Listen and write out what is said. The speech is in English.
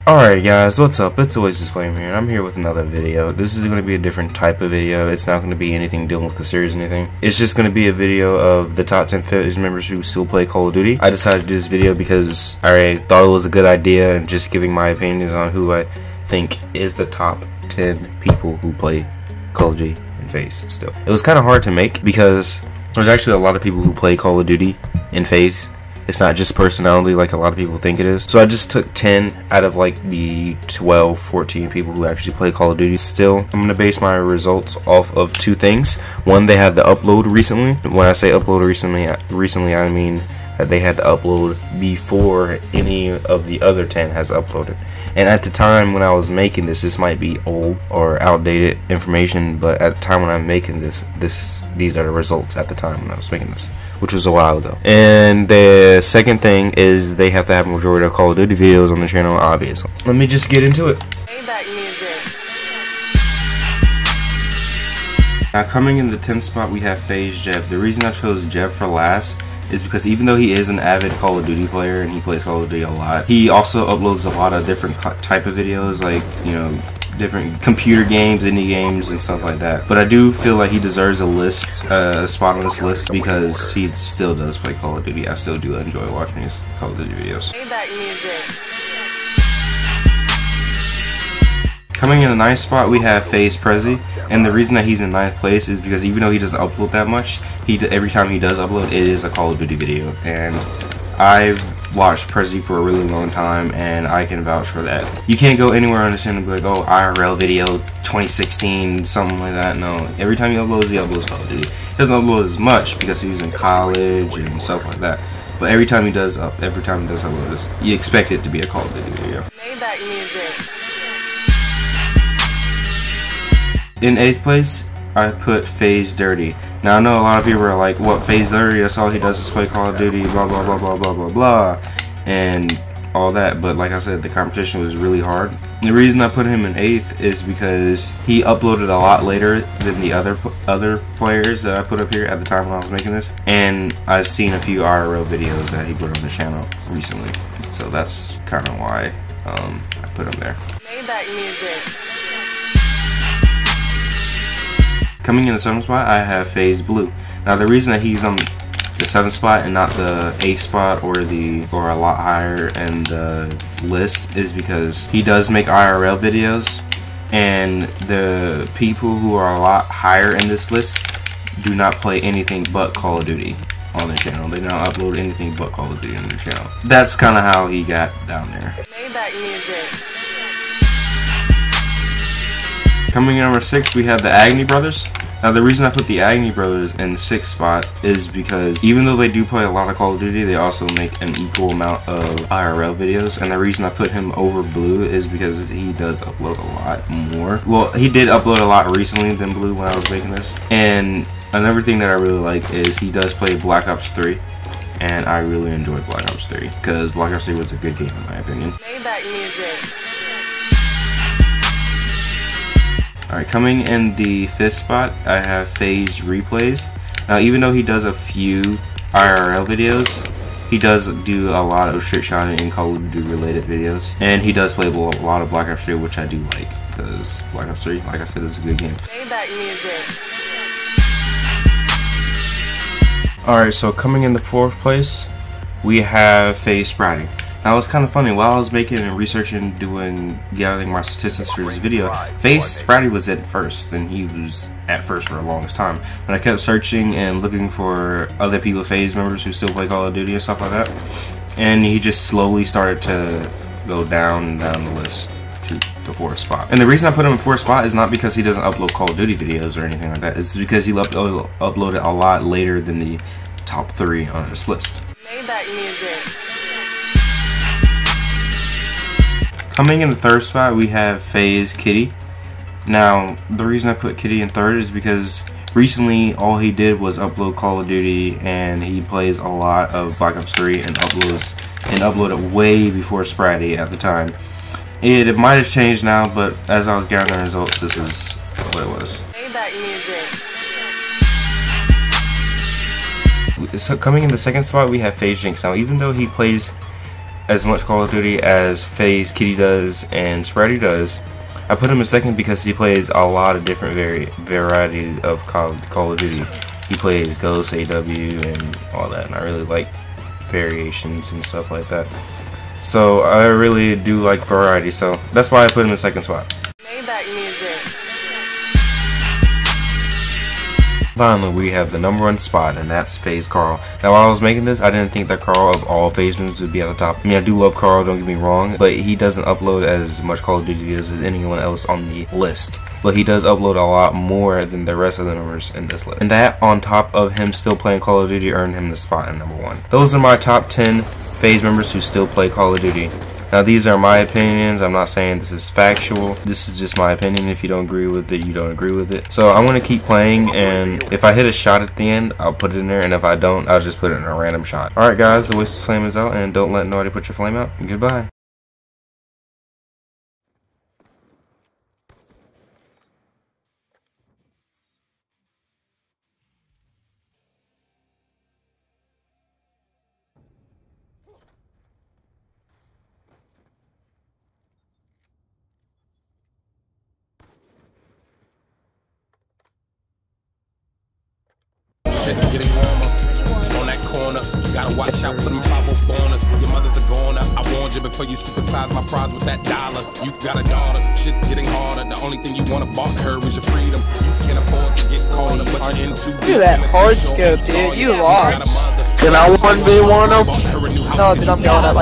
Alright guys, what's up? It's Oasis Flame here, and I'm here with another video. This is going to be a different type of video. It's not going to be anything dealing with the series or anything. It's just going to be a video of the top 10 FaZe members who still play Call of Duty. I decided to do this video because I thought it was a good idea and just giving my opinions on who I think is the top 10 people who play Call of Duty and FaZe still. It was kind of hard to make because there's actually a lot of people who play Call of Duty in FaZe. It's not just personality like a lot of people think it is. So I just took 10 out of like the 12, 14 people who actually play Call of Duty still. I'm going to base my results off of two things. One, they had the upload recently. When I say upload recently I mean that they had to upload before any of the other 10 has uploaded. And at the time when I was making this might be old or outdated information, but at the time when I'm making these are the results at the time when I was making this, which was a while ago. And the second thing is they have to have a majority of Call of Duty videos on the channel, obviously. Let me just get into it. Now coming in the 10th spot we have FaZe Jeff. The reason I chose Jeff for last is because even though he is an avid Call of Duty player and he plays Call of Duty a lot, he also uploads a lot of different type of videos, like, you know, different computer games, indie games, and stuff like that. But I do feel like he deserves a spot on this list because he still does play Call of Duty. I still do enjoy watching his Call of Duty videos. Coming in the 9th spot, we have FaZe Prezi, and the reason that he's in 9th place is because even though he doesn't upload that much, every time he does upload, it is a Call of Duty video. And I've watched Prezi for a really long time, and I can vouch for that. You can't go anywhere on the channel and be like, oh, IRL video 2016, something like that. No, every time he uploads Call of Duty. He doesn't upload as much because he's in college and stuff like that. But every time he does upload this, you expect it to be a Call of Duty video. In 8th place, I put FaZe Dirty. Now I know a lot of people are like, what, FaZe Dirty? That's all he does is play Call of Duty, blah blah blah blah blah blah blah, and all that. But like I said, the competition was really hard. And the reason I put him in 8th is because he uploaded a lot later than the other players that I put up here at the time when I was making this. And I've seen a few IRL videos that he put on the channel recently, so that's kind of why I put him there. Coming in the 7th spot, I have FaZe Blue. Now the reason that he's on the 7th spot and not the 8th spot or a lot higher in the list is because he does make IRL videos, and the people who are a lot higher in this list do not play anything but Call of Duty on their channel. They don't upload anything but Call of Duty on their channel. That's kind of how he got down there. Coming in number 6, we have the Agony Brothers. Now the reason I put the Agony Brothers in 6th spot is because even though they do play a lot of Call of Duty, they also make an equal amount of IRL videos. And the reason I put him over Blue is because he does upload a lot more. Well, he did upload a lot recently than Blue when I was making this. And another thing that I really like is he does play Black Ops 3. And I really enjoy Black Ops 3 because Black Ops 3 was a good game in my opinion. Alright, coming in the 5th spot, I have FaZe Replays. Now, even though he does a few IRL videos, he does do a lot of trick shotting and Call of Duty related videos. And he does play a lot of Black Ops 3, which I do like, because Black Ops 3, like I said, is a good game. Alright, so coming in the 4th place, we have FaZe Sprouting. Now it's kind of funny, while I was making and researching, gathering my statistics for this video, FaZe Sprouty was at first, and he was at first for the longest time. And I kept searching and looking for other people, FaZe members who still play Call of Duty and stuff like that. And he just slowly started to go down and down the list to the 4th spot. And the reason I put him in 4th spot is not because he doesn't upload Call of Duty videos or anything like that. It's because he uploaded a lot later than the top 3 on this list. Coming in the 3rd spot, we have FaZe Kitty. Now, the reason I put Kitty in 3rd is because recently all he did was upload Call of Duty, and he plays a lot of Black Ops 3 and uploaded way before Sprouty at the time. It might have changed now, but as I was gathering the results, this is what it was. So coming in the 2nd spot, we have FaZe Jinx. Now, even though he plays as much Call of Duty as FaZe, Kitty does, and Spratty does. I put him in second because he plays a lot of different variety of Call of Duty. He plays Ghost, AW, and all that, and I really like variations and stuff like that. So I really do like variety, so that's why I put him in second spot. Maybach music. Finally, we have the #1 spot, and that's FaZe Carl. Now, while I was making this, I didn't think that Carl of all FaZe members would be at the top. I mean, I do love Carl, don't get me wrong, but he doesn't upload as much Call of Duty videos as anyone else on the list. But he does upload a lot more than the rest of the members in this list. And that, on top of him still playing Call of Duty, earned him the spot in #1. Those are my top 10 FaZe members who still play Call of Duty. Now, these are my opinions. I'm not saying this is factual. This is just my opinion. If you don't agree with it, you don't agree with it. So I'm going to keep playing, and if I hit a shot at the end, I'll put it in there, and if I don't, I'll just put it in a random shot. Alright guys, the Wasted Flame is out, and don't let nobody put your flame out. Goodbye. Shit getting warmer on that corner. Gotta watch out for them 504ers. Your mother's a goner. I warned you before you supersize my fries with that dollar. You got a daughter. Shit getting harder. The only thing you wanna bought her is your freedom. You can't afford to get caught up, but you're into. Look at that hard scope, dude. You lost. Can I 1v1 him? No, dude, I'm going at like